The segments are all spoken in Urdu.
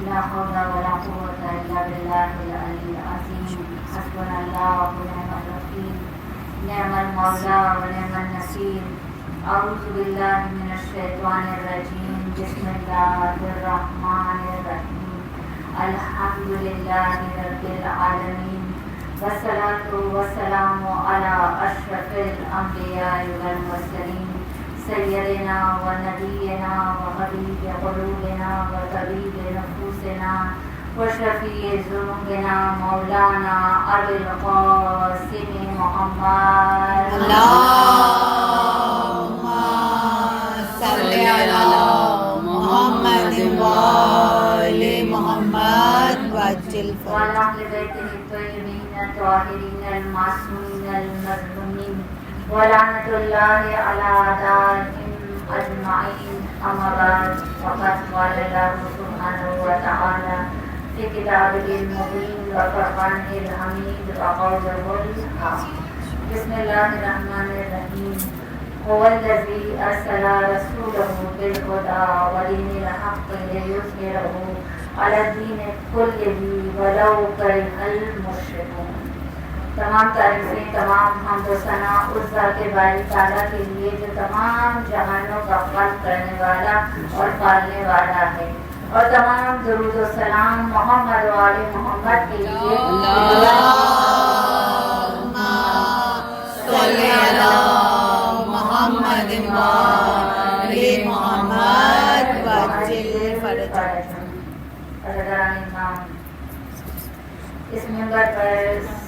لا حول ولا قوة إلا بالله العلي العظيم حسبنا الله ونعم الوكيل نعم المولى ونعم النصير أعوذ بالله من الشيطان الرجيم بسم الله الرحمن الرحيم الحمد لله رب العالمين والصلاة والسلام على أشرف الأنبياء والمرسلين سيدنا ونبينا وحبيب قلوبنا وطبيب نفوسنا وشفيع ذنوبنا مولانا أبي القاسم محمد اللهم صل على محمد وآل محمد وعجل وعلى أهل بيته الطيبين الطاهرين المعصومين المظلومين ولعنة الله على أعدائهم أجمعين أما بعد فقد قال الله سبحانه وتعالى في كتابه المبين وفرقانه الحميد وقوله الحق بسم الله الرحمن الرحيم هو الذي أرسل رسوله بالهدى ودين الحق ليظهره على الدين كله ولو كره المشركون. تمام تعریفیں تمام حمد و ثنا اس ذات باری تعالیٰ کے لیے جو تمام جہانوں کا خلق کرنے والا اور پالنے والا ہے، اور تمام درود و سلام محمد و آل محمد کے لیے اللهم صل على محمد وآل محمد وعجل فرجهم. اس ممبر پر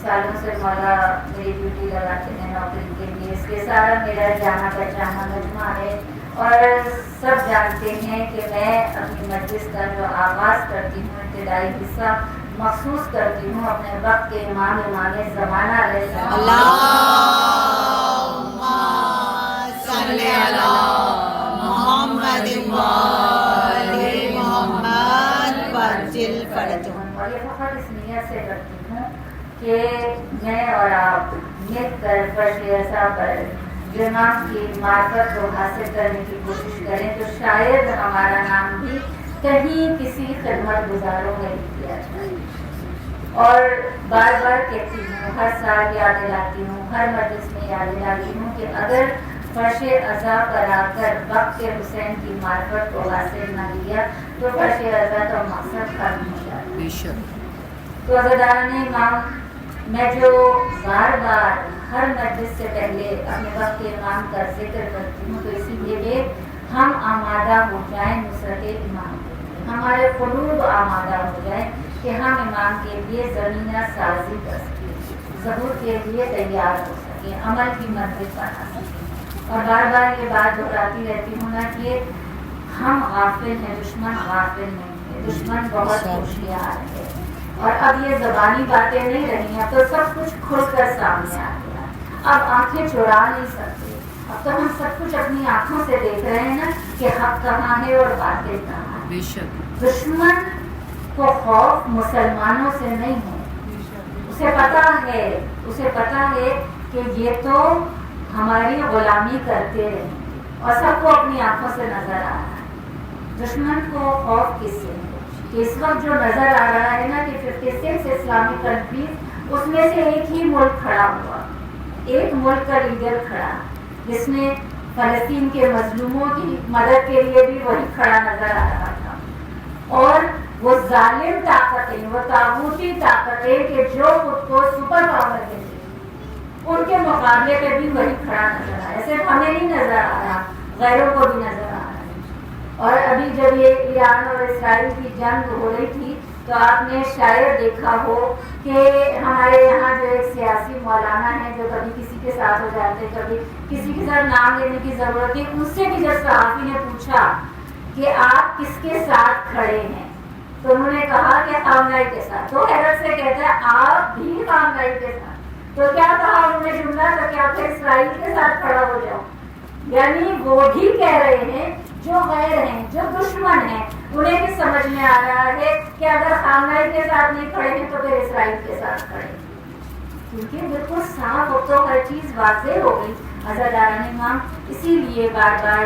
سالوں سے مولا میری ڈیوٹی لگاتے ہیں نوکری کے لیے. اس کے سارا میرا جانا پہچانا مجمع ہے، اور سب جانتے ہیں کہ میں اپنی مجلس کا جو آغاز کرتی ہوں ابتدائی حصہ مخصوص کرتی ہوں اپنے وقت کے امام زمانہ علیہ السلام. اللهم صل على محمد وآل محمد وعجل فرجهم. اور یہ فخر اس نیت سے کرتی ہوں کہ میں اور آپ مل کر فرش ایسا پر جو نام کی معرفت کو حاصل کرنے کی کوشش کریں تو شاید ہمارا نام بھی کہیں کسی خدمت گزاروں میں لکھ دیا جائے. اور بار بار کہتی ہوں، ہر سال یاد دلاتی ہوں، ہر مجلس میں یاد دلاتی ہوں کہ اگر فرش عزا پر آ کر وقت حسین کی معرفت کو حاصل نہ کیا تو فرش عزا کا مقصد ختم ہو جاتا ہے. تو عزاداران امام، میں جو بار بار ہر مجلس سے پہلے اپنے وقت کے امام کا ذکر کرتی ہوں تو اسی لیے کہ ہم آمادہ ہو جائیں نصرت امام کے لیے، ہمارے قلوب آمادہ ہو جائیں کہ ہم امام کے لیے زمینہ سازی کر سکیں، ظہور کے لیے تیار ہو سکیں، عمل کی منزل بنا سکیں. اور بار بار یہ بات دہراتی رہتی ہوں نا کہ ہم غافل ہیں، دشمن غافل نہیں ہے، دشمن بہت ہوشیار ہے. اور اب یہ زبانی باتیں نہیں رہی ہیں، اب تو سب کچھ کھل کر سامنے آ گیا. اب آنکھیں چرا نہیں سکتے، اب تو ہم سب کچھ اپنی آنکھوں سے دیکھ رہے ہیں نا کہ حق کہاں ہے اور باطل کہاں ہے. دشمن کو خوف مسلمانوں سے نہیں ہے، اسے پتا ہے کہ یہ تو ہماری غلامی کرتے رہے اور سب کو اپنی آنکھوں سے نظر آ رہا ہے. دشمن کو خوف کس سے ہے کہ اس وقت جو نظر آ رہا ہے نا کہ 56 اسلامی کنٹریز، اس میں سے ایک ہی ملک کھڑا ہوا، ایک ملک کا لیڈر کھڑا جس نے فلسطین کے مظلوموں کی مدد کے لیے بھی وہی کھڑا نظر آ رہا تھا. اور وہ ظالم طاقتیں، وہ طاغوتی طاقتیں کہ جو خود کو سپر پاور کہتے ہیں، ان کے مقابلے پہ بھی وہی کھڑا نظر آ رہا ہے. صرف ہمیں نہیں نظر آ رہا، غیروں کو بھی نظر آ رہا ہے. اور ابھی جب یہ ایران اور اسرائیل کی جنگ ہو رہی تھی تو آپ نے شاید دیکھا ہو کہ ہمارے یہاں جو ایک سیاسی مولانا ہے جو کبھی کسی کے ساتھ ہو جاتے، کبھی کسی کے ساتھ نام لینے کی ضرورت ہے، اس سے بھی جب صحافی نے پوچھا کہ آپ کس کے ساتھ کھڑے ہیں تو انہوں نے کہا کہ خامنہئی کے ساتھ. تو حیرت سے کہتا ہے آپ بھی خامنہئی کے ساتھ؟ تو کیا کہا انہوں نے جملہ، تو کیا کہ اسرائیل کے ساتھ کھڑا ہو جاؤ. یعنی وہ بھی کہہ رہے ہیں جو غیر ہیں، جو دشمن ہیں، انہیں بھی سمجھ میں آ رہا ہے کہ اگر خامنہئی کے ساتھ نہیں کھڑے ہیں تو پھر اسرائیل کے ساتھ کھڑے ہیں. کیونکہ بالکل صاف اب تو ہر چیز واضح ہو گئی. عزاداران امام، اسی لیے بار بار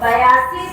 82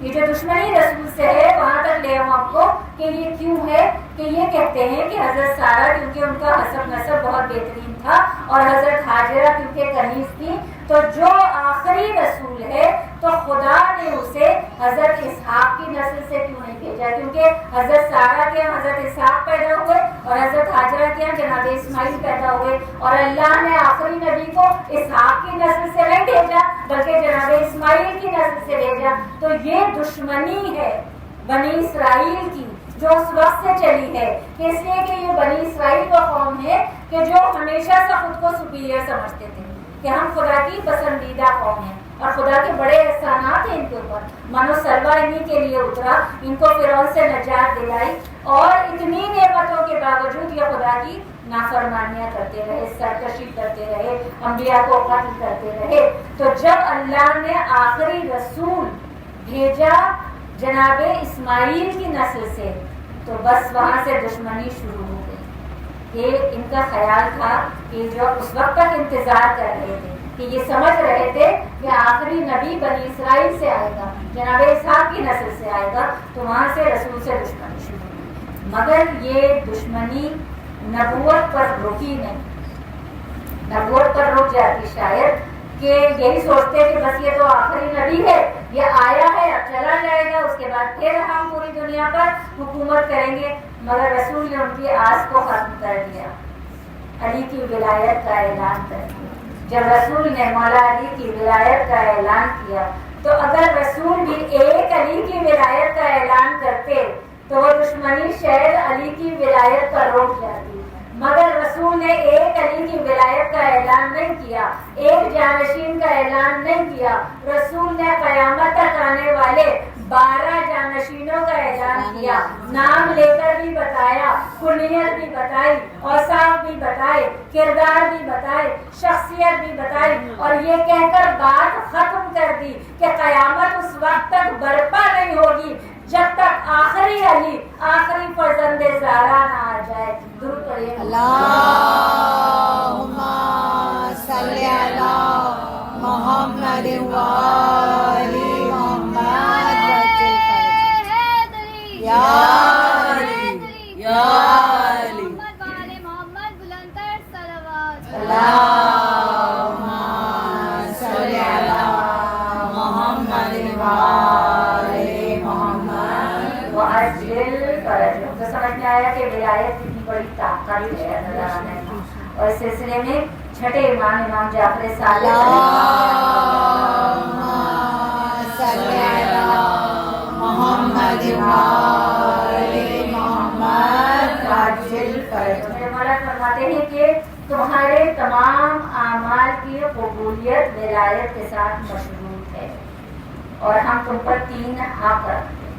یہ جو دشمنی رسول سے ہے وہاں تک لے ہم آپ کو کہ یہ کیوں ہے کہ یہ کہتے ہیں کہ حضرت سارہ کیونکہ ان کا حسب نسب بہت بہترین تھا اور حضرت ہاجرہ کیونکہ کنیز تھی، تو جو آخری رسول ہے تو خدا نے اسے حضرت اسحاق کی نسل سے کیوں نہیں بھیجا، کیونکہ حضرت سارہ کے یہاں حضرت اسحاق پیدا ہوئے اور حضرت ہاجرہ کے یہاں جناب اسماعیل پیدا ہوئے، اور اللہ نے آخری نبی کو اسحاق کی نسل سے نہیں بھیجا بلکہ جناب اسماعیل کی نسل سے بھیجا۔ تو یہ دشمنی ہے بنی اسرائیل کی جو اس وقت سے چلی ہے، کہ اس لیے کہ یہ بنی اسرائیل کا قوم ہے کہ جو ہمیشہ سے خود کو سپیریئر سمجھتے تھے کہ ہم خدا کی پسندیدہ قوم ہیں اور خدا کے بڑے احسانات ہیں ان کے اوپر، منو سلوا انہی کے لیے اترا، ان کو فرعون سے نجات دلائی، اور اتنی نعمتوں کے باوجود یہ خدا کی نافرمانیاں کرتے رہے، سرکشی کرتے رہے، انبیاء کو قتل کرتے رہے۔ تو جب اللہ نے آخری رسول بھیجا جناب اسماعیل کی نسل سے تو بس وہاں سے دشمنی شروع ہو گئی، کہ ان کا خیال تھا کہ جو اس وقت تک انتظار کر رہے تھے کہ یہ سمجھ رہے تھے کہ آخری نبی بنی اسرائیل سے آئے گا، جناب اسحاق کی نسل سے آئے گا، تو وہاں سے رسول سے دشمنی شروع ہوئی، مگر یہ دشمنی نبوت پر رکی نہیں، نبوت پر رک جاتی شاید کہ یہی سوچتے کہ بس یہ تو آخری نبی ہے، یہ آیا ہے اب چلا جائے گا، اس کے بعد پھر ہم پوری دنیا پر حکومت کریں گے، مگر رسول نے ان کی آس کو ختم کر دیا، علی کی ولایت کا اعلان کر دیا۔ جب رسول نے مولا علی کی ولایت کا اعلان کیا تو اگر رسول بھی ایک علی کی ولایت کا اعلان کرتے تو وہ دشمنی شاید علی کی ولایت پر روک جاتی، مگر رسول نے ایک علی کی ولایت کا اعلان نہیں کیا، ایک جانشین کا اعلان نہیں کیا، رسول نے قیامت تک آنے والے 12 جانشینوں کا اعلان کیا، نام لے کر بھی بتایا، کنیت بھی بتائی، اوصاف بھی بتائے، کردار بھی بتائے، شخصیت بھی بتائی، اور یہ کہہ کر بات ختم کر دی کہ قیامت اس وقت تک برپا نہیں ہوگی جب تک آخری علی، آخری فرزند زہرا نہ آ جائے۔ درود پڑھیے۔ اللہم صلی علی محمد وآل محمد یا علی یا علی محمد بلندتر صلوات۔ اللہم صلی علی محمد وآل محمد وعجل فرجهم۔ تو سمجھ میں آیا کہ ولایت کتنی بڑی طاقت ہے اللہ تعالیٰ کی، اور اس سلسلے میں چھٹے امام جعفر صادق صلی علی محمد وآل محمد وعجل فرجهم۔ میرے مولا فرماتے ہیں کہ تمہارے تمام اعمال کی قبولیت ولایت کے ساتھ مشروط ہے، اور ہم تم پر 3 حق رکھتے ہیں۔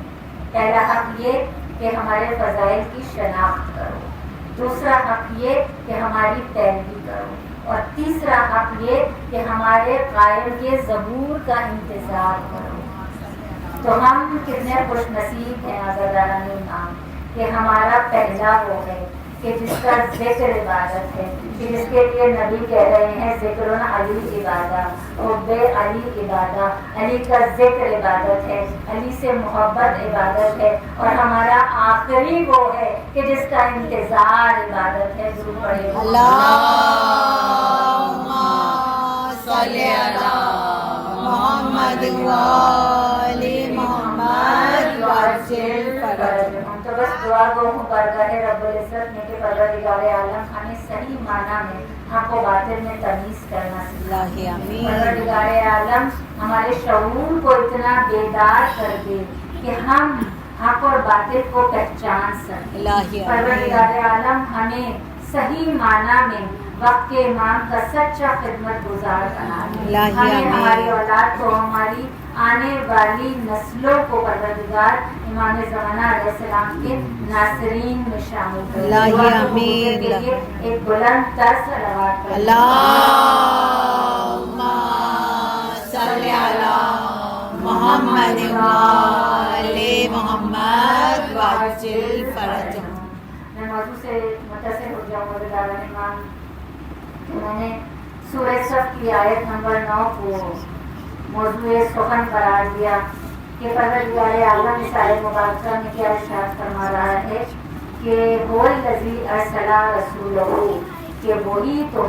پہلا حق یہ کہ ہمارے فضائل کی شناخت کرو، دوسرا حق یہ کہ ہماری پیروی کرو، اور تیسرا حق یہ کہ ہمارے قائل کے ظہور کا انتظار کرو۔ تو ہم کتنے خوش نصیب ہیں آزادانہ امام کہ ہمارا پہلا وہ ہے کہ جس کا ذکر عبادت ہے، کہ جس کے لیے نبی کہہ رہے ہیں ذکر علی عبادہ، حب علی عبادہ، علی کا ذکر عبادت ہے، علی سے محبت عبادت ہے، اور ہمارا آخری وہ ہے کہ جس کا انتظار عبادت ہے۔ درود پڑھیے۔ اللہم صلی علی محمد وآل محمد وعجل فرجهم۔ تو بس دعا گو ہوں بارگاہ رب العزت میں کہ پروردگار عالم ہمیں صحیح معنی میں حق و باطل میں تمیز کرنا سکھا۔ اللہ آمین۔ پروردگار عالم ہمارے شعور کو اتنا بیدار کر دے کہ ہم حق اور باطل کو پہچان سکیں۔ اللہ آمین۔ پروردگار عالم ہمیں صحیح معنی میں وقت کے امام کا سچا خدمت گزار بنا دے۔ اللہ ہمیں آمین۔ ہماری اولاد کو، ہماری آنے والی نسلوں کو پروردگار امام زمانہ علیہ السلام کے ناصرین میں شامل کرے۔ اللہ آمین۔ ایک بلند تر صلوات پڑھیں۔ اللہم صلی علی محمد وآل محمد وعجل فرجهم۔ میں موضوع سے متصل ہو جاؤں گا داران امام، انہوں نے سورہ صف کی آیت نمبر 9 کو موضوع سخن قرار دیا کہ پروردگار عالم اس آیت مبارکہ میں کیا ارشاد فرما رہا ہے کہ هو الذی ارسل رسولہ، کہ وہی تو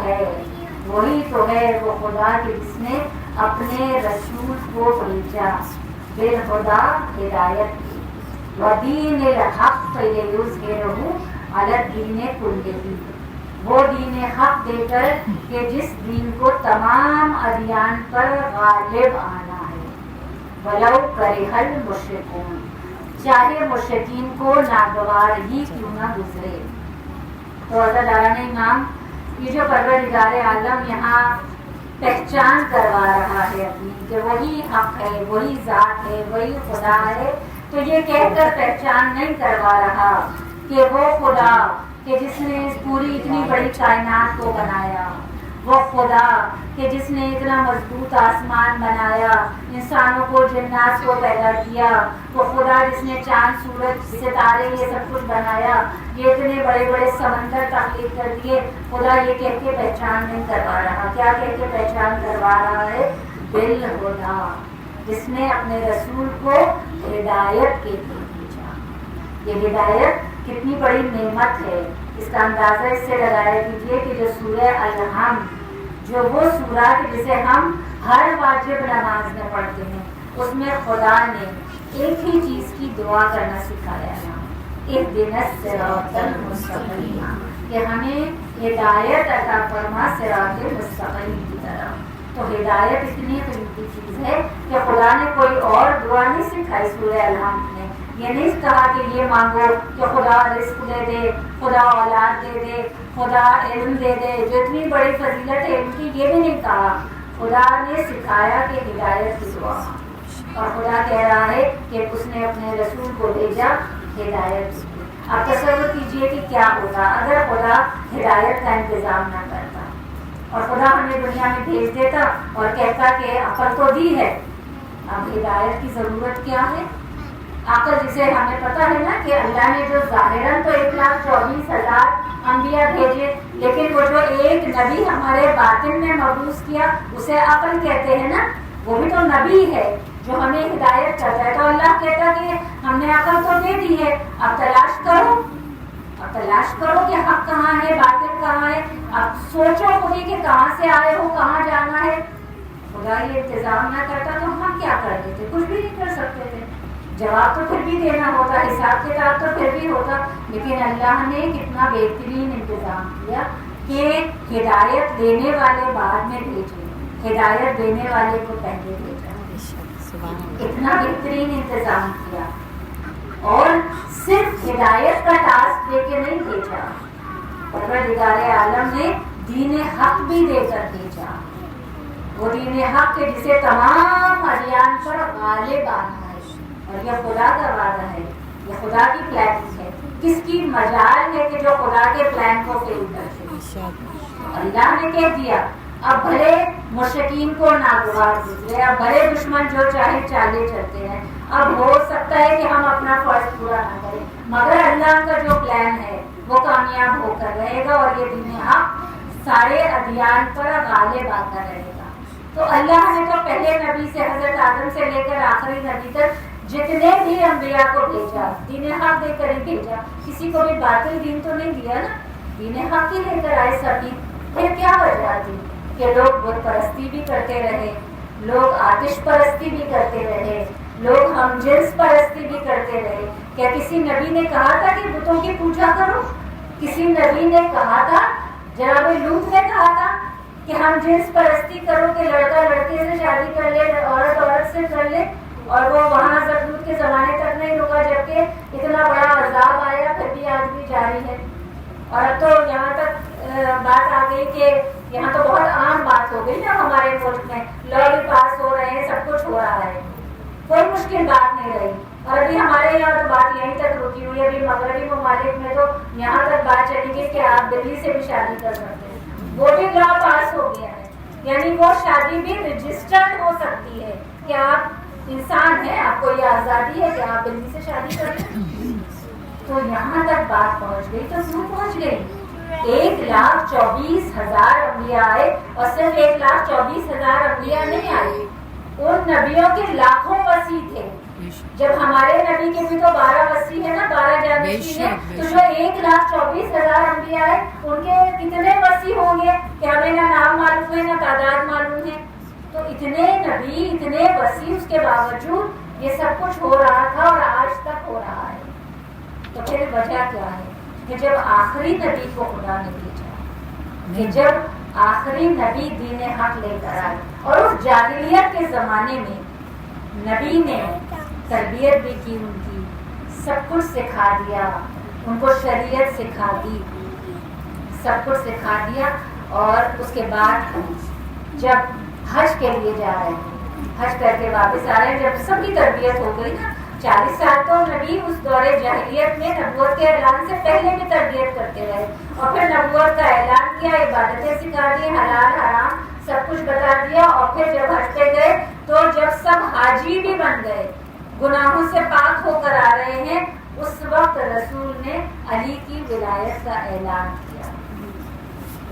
ہے وہ خدا کہ جس نے اپنے رسول کو بھیجا بالہدیٰ ہدایت کی، ودین الحق لیظہرہ علی الدین کلہ، وہ دین حق دے کر کہ جس دین کو تمام ادیان پر غالب آنا ہے، ولو کرہ المشرکون، چاہے مشرکین کو ناگوار ہی کیوں نہ گزرے۔ تو حضرت داران امام یہ جو پروردگار عالم یہاں پہچان کروا رہا ہے اپنی کہ وہی حق ہے، وہی ذات ہے، وہی خدا ہے، تو یہ کہہ کر پہچان نہیں کروا رہا کہ وہ خدا کہ جس نے اس پوری اتنی بڑی کائنات کو بنایا، وہ خدا کہ جس نے اتنا مضبوط آسمان بنایا، انسانوں کو جنات کو پیدا کیا، وہ خدا جس نے چاند سورج ستارے یہ سب کچھ بنایا، یہ اتنے بڑے بڑے سمندر تخلیق کر دیے، خدا یہ کہہ کے پہچان نہیں کروا رہا۔ کیا کہہ کے پہچان کروا رہا ہے؟ بالہدیٰ، جس نے اپنے رسول کو ہدایت کے لیے بھیجا۔ یہ ہدایت کتنی بڑی نعمت ہے، اس کا اندازہ اس سے لگایا کیجیے کہ جو سورہ الحمد، جو وہ سورہ کہ جسے ہم ہر واجب نماز میں پڑھتے ہیں، اس میں خدا نے ایک ہی چیز کی دعا کرنا سکھایا ہے، اہدنا الصراط المستقیم، کہ ہمیں ہدایت عطا فرما صراط مستقیم کی طرف۔ تو ہدایت اتنی قیمتی چیز ہے کہ خدا نے کوئی اور دعا نہیں سکھائی سورہ الحمد میں، یہ نہیں کہا کہ یہ مانگو کہ خدا رزق دے دے، خدا اولاد دے دے، خدا علم دے دے، جو اتنی بڑی فضیلت ہے علم کی، یہ بھی نہیں کہا۔ خدا نے سکھایا کہ ہدایت کی دعا، اور خدا کہہ رہا ہے کہ اس نے اپنے رسول کو بھیجا ہدایت کی۔ آپ تصور کیجئے کہ کیا ہوتا اگر خدا ہدایت کا انتظام نہ کرتا، اور خدا ہمیں دنیا میں بھیج دیتا اور کہتا کہ عقل تو دی ہے، اب ہدایت کی ضرورت کیا ہے؟ عقل جسے ہمیں پتہ ہے نا کہ اللہ نے جو ظاہراً تو 1,24,000 انبیاء بھیجے، لیکن وہ جو ایک نبی ہمارے باطن میں مبعوث کیا اسے عقل کہتے ہیں نا، وہ بھی تو نبی ہے جو ہمیں ہدایت کرتا ہے۔ تو اللہ کہتا کہ ہم نے عقل تو دے دی ہے، اب تلاش کرو کہ حق کہاں ہے، باطل کہاں ہے، اب سوچو خود کہ کہاں سے آئے ہو، کہاں جانا ہے۔ خدا یہ انتظام نہ کرتا تو ہم کیا کر دیتے؟ کچھ بھی نہیں کر سکتے تھے، جواب تو پھر بھی دینا ہوتا، حساب کتاب تو پھر بھی ہوتا، لیکن اللہ نے کتنا بہترین انتظام کیا کہ ہدایت دینے والے بعد میں بھیجے، ہدایت دینے والے کو پہلے بھیجا، اتنا بہترین انتظام کیا۔ اور صرف ہدایت کا ٹاسک دے کے نہیں بھیجا، پروردگار عالم نے دین حق بھی دے کر بھیجا، وہ دین حق کے جسے تمام ادیان پر غالب آنا ہے، اور یہ خدا کا وعدہ ہے، یہ خدا کی پلاننگ ہے۔ کس کی مجال ہے کہ جو خدا کے پلان کو فیل کر دے؟ اللہ نے کہہ دیا، اب بھلے مشرکین کو ناگوار گزرے، اب بھلے دشمن جو چاہے چالے چلتے ہیں، اب ہو سکتا ہے کہ ہم اپنا فرض پورا نہ کریں، مگر اللہ کا جو پلان ہے وہ کامیاب ہو کر رہے گا، اور یہ دین حق سارے ادیان پر غالب آ کر رہے گا۔ تو اللہ نے تو پہلے نبی سے حضرت آدم سے لے کر آخری نبی تک جتنے بھی انبیاء کو بھیجا دین حق دے کر ہی بھیجا، کسی کو بھی باطل دین تو نہیں دیا نا، دین حق ہی لے کر آئے سبھی۔ پھر کیا وجہ تھی کہ لوگ بت پرستی بھی کرتے رہے، لوگ آتش پرستی بھی کرتے رہے، لوگ ہم جنس پرستی بھی کرتے رہے۔ کیا کسی نبی نے کہا تھا کہ بتوں کی پوجا کرو؟ کسی نبی نے کہا تھا؟ جناب لوط نے کہا تھا کہ ہم جنس پرستی کرو کہ لڑکا لڑکے سے شادی کر لے، عورت عورت سے کر لے، اور وہ وہاں زبدود کے زمانے تک نہیں رکا، جبکہ اتنا بڑا عذاب آیا پھر بھی آج بھی جاری ہے۔ اور اب تو یہاں تک بات آ گئی کہ یہاں تو بہت عام بات ہو گئی نا ہمارے ملک میں، لا بھی پاس ہو رہے ہیں، سب کچھ ہو رہا ہے، کوئی مشکل بات نہیں رہی۔ اور ابھی ہمارے یہاں تو بات یہیں تک رکی ہوئی ہے، ابھی مغربی ممالک میں تو یہاں تک بات چلی گئی کہ آپ دلی سے بھی شادی کر سکتے ہیں، وہ بھی لا پاس ہو گیا ہے، یعنی وہ شادی بھی رجسٹرڈ ہو سکتی ہے کہ آپ انسان ہیں، آپ کو یہ آزادی ہے کہ آپ دلی سے شادی کر لیں۔ تو یہاں تک بات پہنچ گئی، تو کیوں پہنچ گئی؟ 1,24,000 انبیاء آئے، اور صرف 1,24,000 انبیاء نہیں آئے، ان نبیوں کے لاکھوں وسیع تھے، جب ہمارے نبی کے بھی تو 12 وصی ہے نا، 12 جانشین ہیں، تو جو 1,24,000 انبیاء ہیں ان کے کتنے وصی ہوں گے کہ ہمیں نہ نام معلوم ہے نہ تعداد معلوم ہے. تو اتنے نبی اتنے وصی، اس کے باوجود یہ سب کچھ ہو رہا تھا اور آج تک ہو رہا ہے. تو پھر وجہ کیا ہے کہ جب آخری نبی کو خدا نے بھیجا، کہ جب آخری نبی دین حق لے کر آئے، اور اس جاہلیت کے زمانے میں نبی نے تربیت بھی کی، ان کی سب کچھ سکھا دیا، ان کو شریعت سکھا دی، سب کچھ سکھا دیا. اور اس کے بعد جب حج کے لیے جا رہے ہیں، حج کر کے واپس آ رہے ہیں، جب سب کی تربیت ہو گئی نا، 40 سال تو نبی اس دور جاہلیت میں نبوت کے اعلان سے پہلے بھی تربیت کرتے رہے، اور پھر نبوت کا اعلان کیا، عبادتیں سکھا دی، حلال حرام سب کچھ بتا دیا. اور پھر جب حج پہ گئے تو جب سب حاجی بھی بن گئے، گناہوں سے پاک ہو کر آ رہے ہیں، اس وقت رسول نے علی کی ولایت کا اعلان کیا.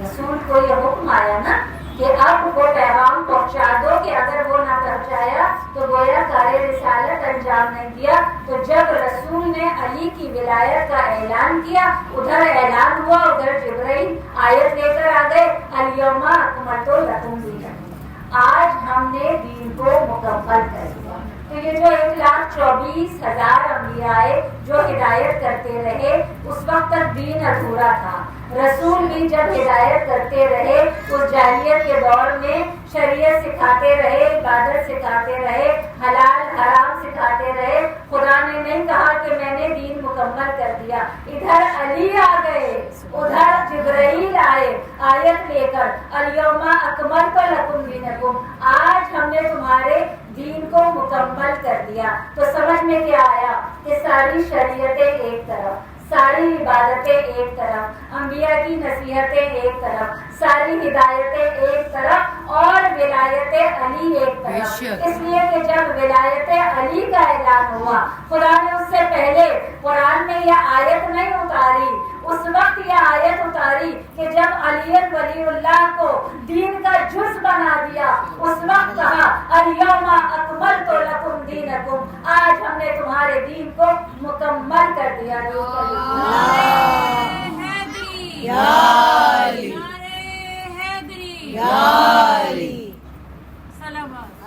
رسول کو یہ حکم آیا نا کہ اب وہ پیغام پہنچا دو، کہ اگر وہ نہ پہنچایا تو گویا کارِ رسالت انجام نہیں دیا. تو جب رسول نے علی کی ولایت کا اعلان کیا، ادھر اعلان ہوا، ادھر جبرائیل آیت لے کر آ گئے، الیوم اکملت لکم دینکم، آج ہم نے دین کو مکمل کر دیا. تو یہ جو 1,24,000 انبیاء جو ہدایت کرتے رہے، اس وقت تک دین ادھورا تھا. رسول بھی جب ہدایت کرتے رہے، اس جاہلیت کے دور میں شریعت سکھاتے رہے، عبادت سکھاتے رہے، حلال حرام سکھاتے رہے. خدا نے نہیں کہا کہ میں نے دین مکمل کر دیا. ادھر علی آ گئے، ادھر جبرائیل آئے آیت لے کر، الیوم اکملت لکم دینکم، آج ہم نے تمہارے دین کو مکمل کر دیا. تو سمجھ میں کیا آیا کہ ساری شریعتیں ایک طرف، ساری عبادتیں ایک طرف، انبیاء کی نصیحتیں ایک طرف، ساری ہدایتیں ایک طرف، اور ولایت علی ایک طرف. اس لیے کہ جب ولایت علی کا اعلان ہوا، خدا نے اس سے پہلے قرآن میں یہ آیت نہیں اتاری، اس وقت یہ آیت اتاری کہ جب علی ولی اللہ کو دین کا جز بنا دیا، اس وقت کہا الیوم اکملت لکم دینکم، آج ہم نے تمہارے دین کو مکمل کر دیا.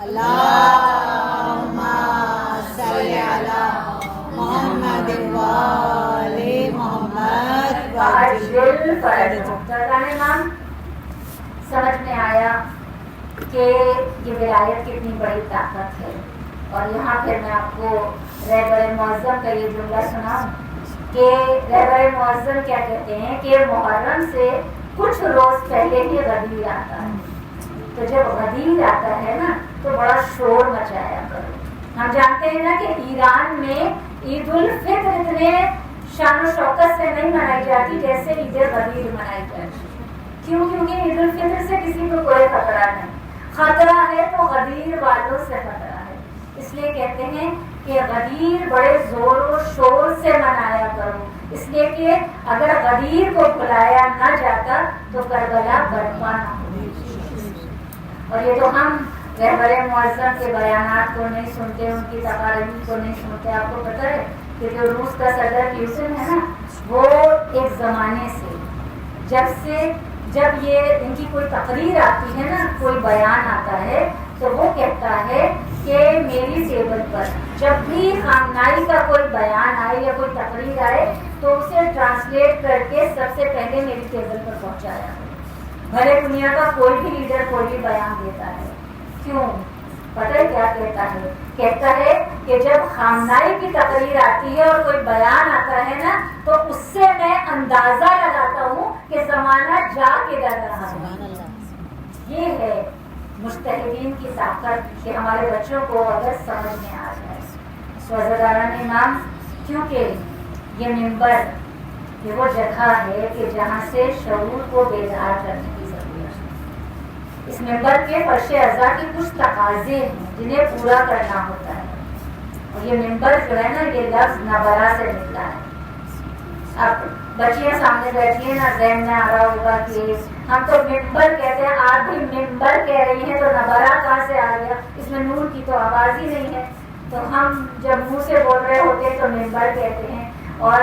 اللہم صلی علی محمد وآل محمد وعجل فرجهم. امام سمجھ میں آیا کہ یہ ولایت کتنی بڑی طاقت ہے. اور یہاں پھر میں آپ کو رہبر معظم کا یہ جملہ سناؤں کہ رہبر معظم کیا کہتے ہیں کہ محرم سے کچھ روز پہلے ہی غدیر آتا ہے. تو جب غدیر آتا ہے نا تو بڑا شور مچایا کرو. ہم جانتے ہیں نا کہ ایران میں عید الفطر اتنے شان و شوکت سے نہیں منائی جاتی جیسے عید غدیر منائی جاتی. کیوں؟ کیونکہ عید الفطر سے کسی کو کوئی خطرہ نہیں، خطرہ ہے تو غدیر والوں سے خطرہ ہے. اس لیے کہتے ہیں کہ غدیر بڑے زور و شور سے منایا کرو، اس لیے کہ اگر غدیر کو بلایا نہ جاتا تو کربلا برپا نہ ہوتی. اور یہ تو ہم رہبر معظم کے بیانات کو نہیں سنتے، ان کی تقاریر کو نہیں سنتے. آپ کو پتہ ہے کہ جو روس کا صدر پیوٹن ہے نا، وہ ایک زمانے سے جب یہ ان کی کوئی تقریر آتی ہے نا، کوئی بیان آتا ہے، تو وہ کہتا ہے کہ میری ٹیبل پر جب بھی خامنائی کا کوئی بیان آئے یا کوئی تقریر آئے تو اسے ٹرانسلیٹ کر کے سب سے پہلے میری ٹیبل پر پہنچایا. بھلے دنیا کا کوئی بھی لیڈر کوئی بھی بیان دیتا ہے، کیوں؟ پتہ ہے کیا کہتا ہے؟ کہتا ہے کہ جب خامنائی کی تقریر آتی ہے اور کوئی بیان آتا ہے نا، تو اس سے میں اندازہ لگاتا ہوں کہ زمانہ جا کدھر رہا ہے. یہ ہے مجتہدین کی طاقت کہ ہمارے بچوں کو اگر سمجھ میں آ جائے. عزیزان امام، کیونکہ یہ منبر یہ وہ جگہ ہے کہ جہاں سے شعور کو بیدار کرنے کی ضرورت ہے. اس منبر کے فرش اعضاء کی کچھ تقاضے ہیں جنہیں پورا کرنا ہوتا ہے. اور یہ منبر جو ہے نا، یہ لفظ نبرا سے نکلا ہے. اب بچیاں سامنے بیٹھی ہیں نا، ذہن میں آ رہا ہوگا کہ ہم تو منبر کہتے ہیں، آپ بھی منبر کہہ رہی ہیں، تو نبرا کہاں سے آ گیا؟ اس میں نور کی تو آواز ہی نہیں ہے. تو ہم جب منہ سے بول رہے ہوتے ہیں تو ممبر کہتے ہیں، اور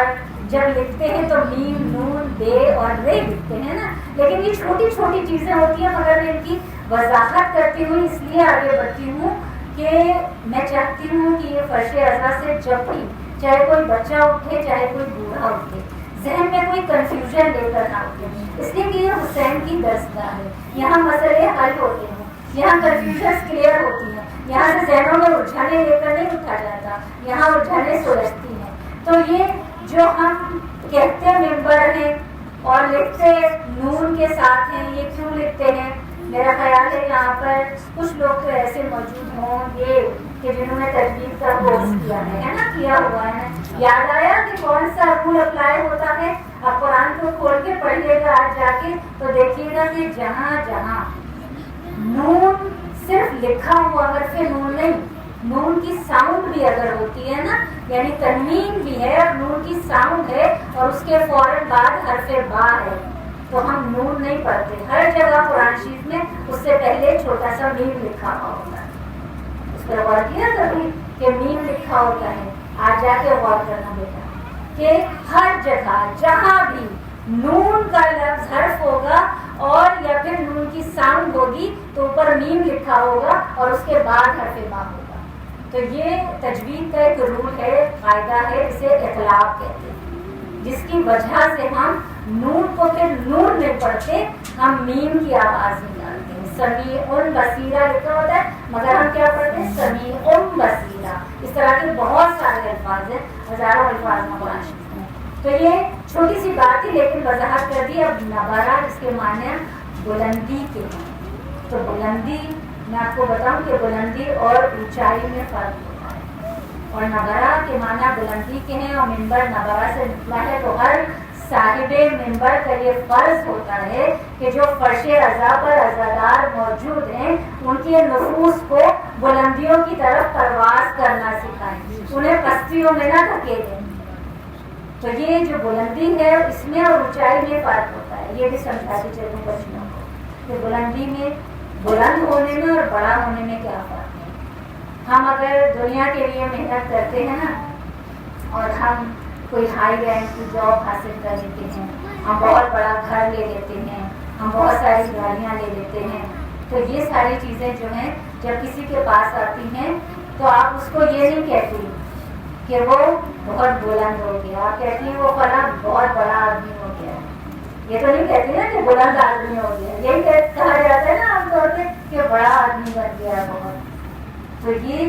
جب لکھتے ہیں تو میم نون بے اور رے لکھتے ہیں نا. لیکن یہ چھوٹی چھوٹی چیزیں ہوتی ہیں، مگر میں ان کی وضاحت کرتی ہوئی اس لیے آگے بڑھتی ہوں کہ میں چاہتی ہوں کہ یہ فرش ازا سے جب بھی چاہے کوئی بچہ اٹھے چاہے کوئی بوڑھا اٹھے، ذہن میں کوئی کنفیوژن لے کر نہ اٹھے، اس لیے کہ یہ حسین کی درسگاہ ہے. یہاں مسئلے حل ہوتے ہیں، یہاں کنفیوژنس کلیئر ہوتی ہیں، یہاں سے ذہنوں میں الجھنیں لے کر نہیں اٹھا جاتا، یہاں الجھنیں سلجھتی ہیں. تو یہ جو ہم کہتے ممبر ہیں اور لکھتے نون کے ساتھ ہیں، یہ کیوں لکھتے ہیں؟ میرا خیال ہے یہاں پر کچھ لوگ تو ایسے موجود ہوں گے کہ جنہوں نے تجوید کا کورس کیا ہے نا، کیا ہوا ہے. یاد آیا کہ کون سا رول اپلائی ہوتا ہے؟ اب قرآن کو کھول کے پڑھیے گا آج جا کے تو دیکھیے گا کہ جہاں جہاں نون صرف لکھا ہوا حرف نون نہیں، نون کی ساؤنڈ بھی اگر ہوتی ہے نا، یعنی تنوین بھی ہے اور نون کی ساؤنڈ ہے اور اس کے فوراً بعد حرف با ہے، تو ہم نون نہیں پڑھتے. ہر جگہ قرآن شریف میں اس سے پہلے چھوٹا سا میم لکھا ہوا ہوتا ہے. اس پر غور کیا کبھی کہ میم لکھا ہوتا ہے؟ آج جا کے غور کرنا بیٹا کہ ہر جگہ جہاں بھی نون کا لفظ حرف ہوگا اور یا پھر نون کی ساؤنڈ ہوگی تو اوپر میم لکھا ہوگا اور اس کے بعد حرف با ہوگا. تو یہ تجوید کا ایک رول ہے، قاعدہ ہے، اسے اخلاق کہتے ہیں، جس کی وجہ سے ہم نون کو پھر نون نہیں پڑھتے، ہم میم کی آواز نکالتے ہیں. سمیع بصیرہ لکھا ہوتا ہے مگر ہم کیا پڑھتے ہیں؟ سمیع بصیرہ. اس طرح کے بہت سارے الفاظ ہیں، ہزاروں الفاظ میں قرآن شریف میں. تو یہ چھوٹی سی بات تھی لیکن وضاحت کر دی. اب نبرہ جس کے معنی بلندی کے ہیں، تو بلندی میں آپ کو بتاؤں کہ بلندی اور اونچائی میں فرق ہوتا ہے، اور نبرہ کے معنی بلندی کے ہیں اور ممبر نبرہ سے نکلا ہے. تو ہر صاحب ممبر کا یہ فرض ہوتا ہے کہ جو فرش ازا پر عزادار موجود ہیں ان کے نفوس کو بلندیوں کی طرف پرواز کرنا سکھائیں، انہیں پستیوں میں نہ دھکیلیں. تو یہ جو بلندی ہے اس میں اور اونچائی میں فرق ہوتا ہے. یہ بھی سمجھاتے چلوں بچوں کو کہ بلندی میں، بلند ہونے میں اور بڑا ہونے میں کیا فرق ہے. ہم اگر دنیا کے لیے محنت کرتے ہیں نا اور ہم کوئی ہائی رینک کی جاب حاصل کر لیتے ہیں، ہم بہت بڑا گھر لے لیتے ہیں، ہم بہت ساری گاڑیاں لے لیتے ہیں، تو یہ ساری چیزیں جو ہیں جب کسی کے پاس آتی ہیں تو آپ اس کو یہ نہیں کہتی کہ وہ بہت بلند ہو گیا، آپ کہتی ہیں وہ فلاں بہت بڑا آدمی ہو گیا. یہ تو نہیں کہتی نا کہ بلند آدمی ہو گیا، یہی کہا جاتا ہے نا عام طور پہ کہ بڑا آدمی بن گیا بہت. تو یہ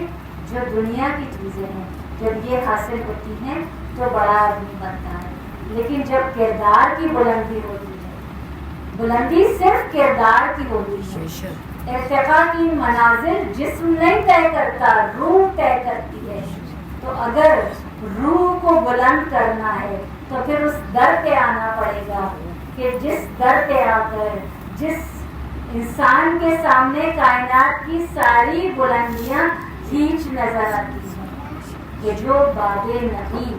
جو دنیا کی چیزیں ہیں جب یہ حاصل ہوتی ہیں تو بڑا آدمی بنتا ہے. لیکن جب کردار کی بلندی ہوتی ہے، بلندی صرف کردار کی ہوتی ہے. ارتقاء کی منازل جسم نہیں طے کرتا، روح طے کرتی ہے. تو اگر روح کو بلند کرنا ہے تو پھر اس در پہ آنا پڑے گا کہ جس در پہ آ کر جس انسان کے سامنے کائنات کی ساری بلندیاں کھینچ نظر آتی ہیں کہ جو باد نبی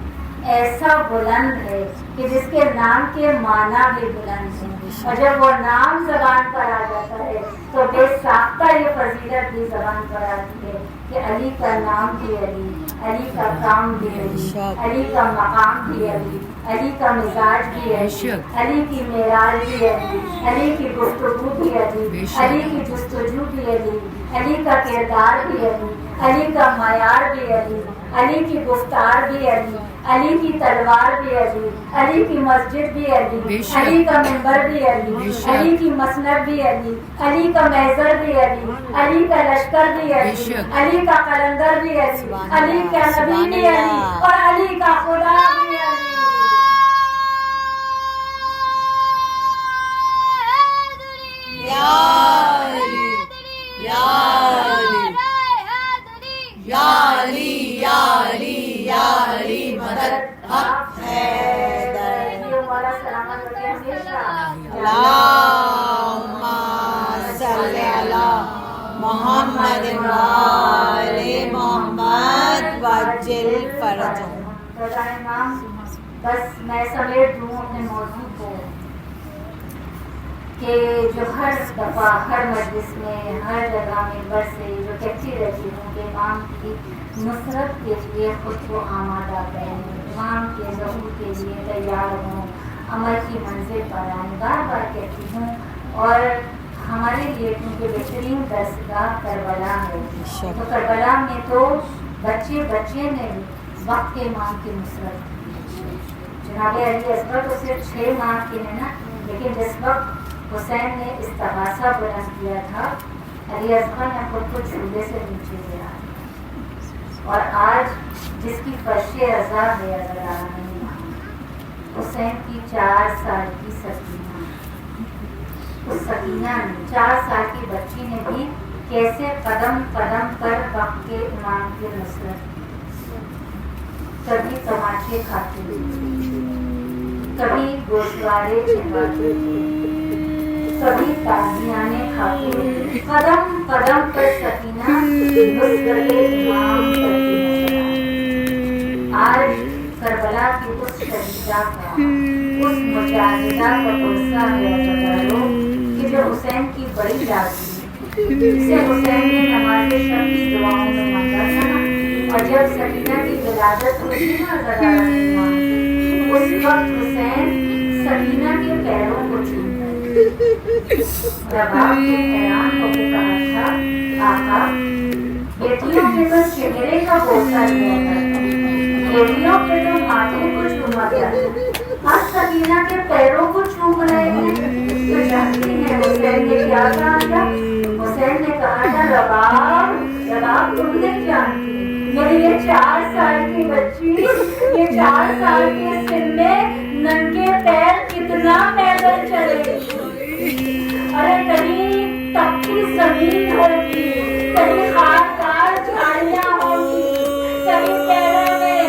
ایسا بلند ہے کہ جس کے نام کے معنی بھی بلند ہیں، اور جب وہ نام زبان پر آ جاتا ہے تو بے ساختہ یہ فضیلت بھی زبان پر آتی ہے کہ علی کا نام بھی علی، علی کا کام بھی علی، علی کا مقام بھی علی، علی کا مزاج بھی علی، علی کی معراج بھی علی، علی کی گفتگو بھی علی، علی کی جستجو بھی علی، علی کا کردار بھی علی، علی کا معیار بھی علی، علی کی گفتار بھی علی، علی کی تلوار بھی علی، علی کی مسجد بھی علی، علی کا منبر بھی علی، علی کی مسند بھی علی، علی کا محضر بھی علی، علی کا لشکر بھی علی، علی کا قلندر بھی علی، علی کا نبی بھی علی اور علی کا خدا بھی علی. محمد وآل محمد وجل فرجہم. بس میں سمیٹ دوں اپنے موضوع کو کہ جو ہر دفعہ ہر مجلس میں ہر جگہ ممبر سے جو کہتی رہتی ہوں کہ امام کی نصرت کے لیے خود کو آمادہ کریں، امام کے ظہور کے لیے تیار ہوں، عمل کی منزل پر آئیں، بار بار کہتی ہوں. اور ہمارے لیے کیونکہ بہترین درسگاہ کربلا ہے، تو کربلا میں تو بچے بچے نے وقت کے امام کی نصرت کی. جناب علی اصغر تو صرف 6 ماہ کے ہیں نا، لیکن جس وقت حسین نے استغاثہ بلند کیا تھا، علی اصغر نے خود کو جھولے سے نیچے گرا. اور آج جس کی فرش رضا ہے حسین کی 4 سال کی سکینہ، اس سکینہ نے 4 سال کی بچی نے بھی کیسے قدم قدم پر وقت کے امام کی نصرت کی. کبھی تماچے کھاتے ہوئے، کبھی گوشوارے چڑھاتے ہوئے، کبھی تازیانے کھاتے ہوئے، قدم قدم پر سکینہ نصرت امام کرتی نظر آئی. آج کربلا کی اس شہیدہ کا، اس مجاہدہ کا قصہ ہے کہ جو حسین کی بڑی لازمی، جسے حسین نے نماز شب کی دعاؤں میں مانگا تھا نا، اور جب سکینہ کی ولادت ہوئی نا اس وقت حسین سکینہ کے پیروں کو چھو گئے. رباب نے حیران ہو کے کہا تھا، آقا بیٹیوں کے تو چہرے کا بوسہ لیا کرتا، بیٹیوں کے تو ماتھے کو چوما کرتا، آج سکینہ کے پیروں کو چوم رہے ہیں. تو جانتی ہیں حسین نے کیا کہا تھا؟ حسین نے کہا تھا، رباب تم نے جانتی میری یہ 4 سال کی بچی، یہ 4 سال کے سن میں ننگے پیر کتنا پیدل چلے گی. ارے کہیں تپتی زمین ہوگی، کہیں خاردار جھاڑیاں ہوگی، کہیں پیروں میں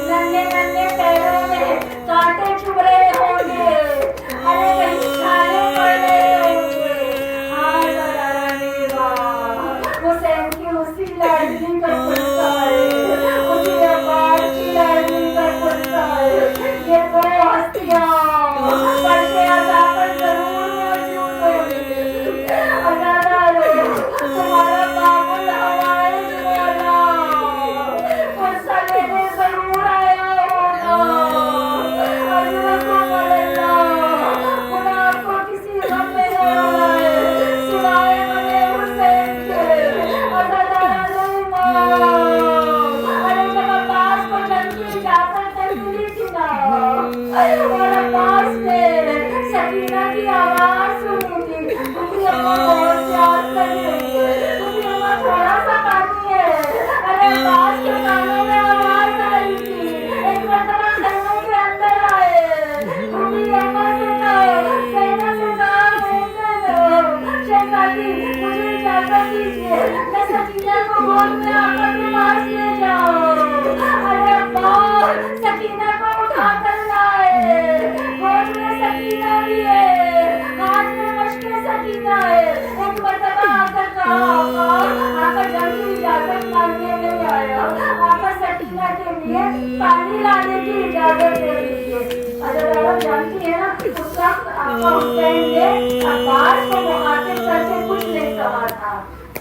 ننگے ننگے پیروں میں کانٹے چبھ رہے ہوں گے، ارے کہیں چھالے پڑ رہے ہوں گے. ہاں حسین کی اسی لڑکی کا قصہ ہے، اسی عباس کی لڑکی کا قصہ ہے. یہ دو ہستیاں فرش عزا پر ضرور موجود ہوگی. تمہارا بابل حوائج والا قصہ لینے ضرور آیا ہوگا. خدا آپ کو کسی غم میں نہ ڈالے سوائے بنے حسین کے. ارے جب عباس کو جنگ کی اجازت ملی تھی نا، اور عباس نے سکینہ کی آواز سنی تھی، کیونکہ اماں بہت پیار کر رہی ہے، کیونکہ اماں تھوڑا سا پانی ہے. ارے عباس کے کانوں میں آواز آئی تھی، ایک مرتبہ خیمے کے اندر آئے، کیونکہ اماں سے کہا، سینا سے کہا، شہزادی مجھے اجازت دیجیے میں سکینہ کو گود میں آقا کے پاس لے جاؤں. ارے ابا سکینہ کو اٹھا کر لائے، گود میں سکینہ بھی ہے، ہاتھ میں مشق سکینہ ہے. ایک مرتبہ آ کر کہا، آقا جنگ کی اجازت مانگنے نہیں آیا، آقا سکینہ کے لیے پانی لانے کی اجازت دے دیجیے. اگر آپ جانتی ہیں نا اس وقت آقا حسین نے عباس کو مخاطب کر کے کچھ نہیں کہا تھا،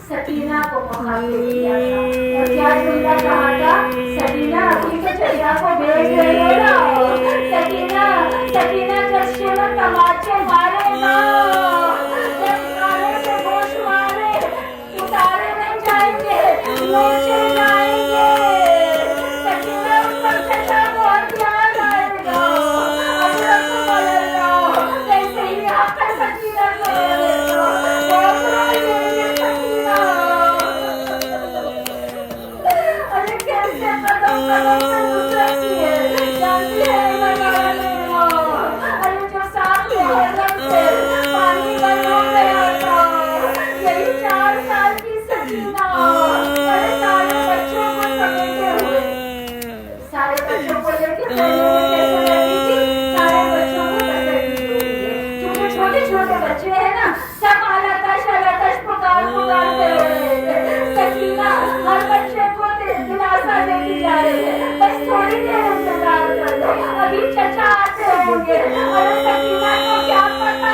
سکینہ کو مخاطب کیا تھا. اور کیا جملہ کہا تھا؟ سکینہ ابھی تو چڑیا کو بھیج رہی ہو نا، سکینہ جب شیون تماچے مارے نا، جب کانے سے گوشوارے اتارے نہیں جائیں گے، نوچے جائیں گے، سکینہ اس پر چچا بہت یاد آئے گا. کیسے ہی آپ کا سکینہ کو بہت روئے گی سکینہ. ارے کیسے قدم قدم پہ نصرت کی ہے، جانتی ہے ارے جو ساتھ محرم سے پانی بند ہو گیا تھا، یہی 4 سال کی سکینہ. ارے سارے بچوں کو سمیٹے ہوئے، سارے بچوں کو لے کے کیسے رہتی تھی، سارے بچوں کو تسلی ہوئی ہے، کیونکہ چھوٹے چھوٹے بچے ہیں نا، سب الاتش پکار کے رہے ہیں. سکینہ ہر بچے کو دلاسا دیتی جا رہی ہے، بس تھوڑی دیر انتظار کر لو، ابھی چچا آتے ہوں گے. ارے سکینہ کو کیا پتا،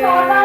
14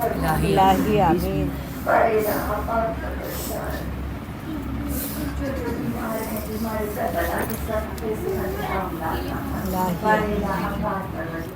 الہی آمین. الہی